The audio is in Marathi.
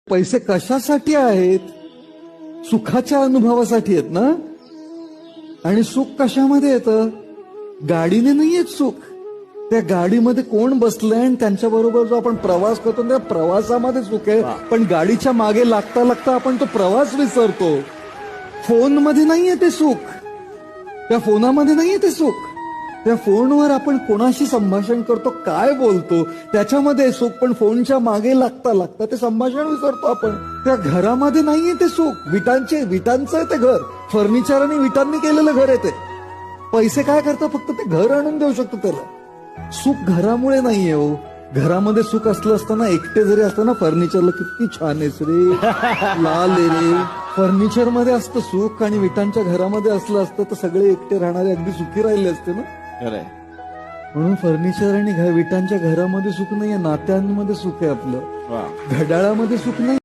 पैसे कशासाठी आहेत? सुखाच्या अनुभवासाठी आहेत ना. आणि सुख कशामध्ये येतं? गाडीने नाही येत सुख. त्या गाडीमध्ये कोण बसलंय आणि त्यांच्या बरोबर जो आपण प्रवास करतो त्या प्रवासामध्ये सुख आहे. पण गाडीच्या मागे लागता लागता आपण तो प्रवास विसरतो. फोनमध्ये नाहीये ते सुख. त्या फोनामध्ये नाहीये ते सुख. त्या फोनवर आपण कोणाशी संभाषण करतो, काय बोलतो, त्याच्यामध्ये सुख. पण फोनच्या मागे लागता लागता ते संभाषण विसरतो आपण. त्या घरामध्ये नाहीये ते सुख. विटांचं आहे ते घर. फर्निचर आणि विटांनी केलेलं घर आहे ते. पैसे काय करतात? फक्त ते घर आणून देऊ शकतो त्याला. सुख घरामुळे नाहीये हो. घरामध्ये सुख असलं असताना एकटे जरी असताना फर्निचरला किती छान आहेस रे, लाल आहे रे. फर्निचर मध्ये असतं सुख आणि विटांच्या घरामध्ये असलं असतं तर सगळे एकटे राहणारे अगदी सुखी राहिले असते ना. म्हणून फर्निचर आणि विटांच्या घरामध्ये सुख नाहीये, नात्यांमध्ये सुख आहे आपलं. घड्याळामध्ये सुख नाही.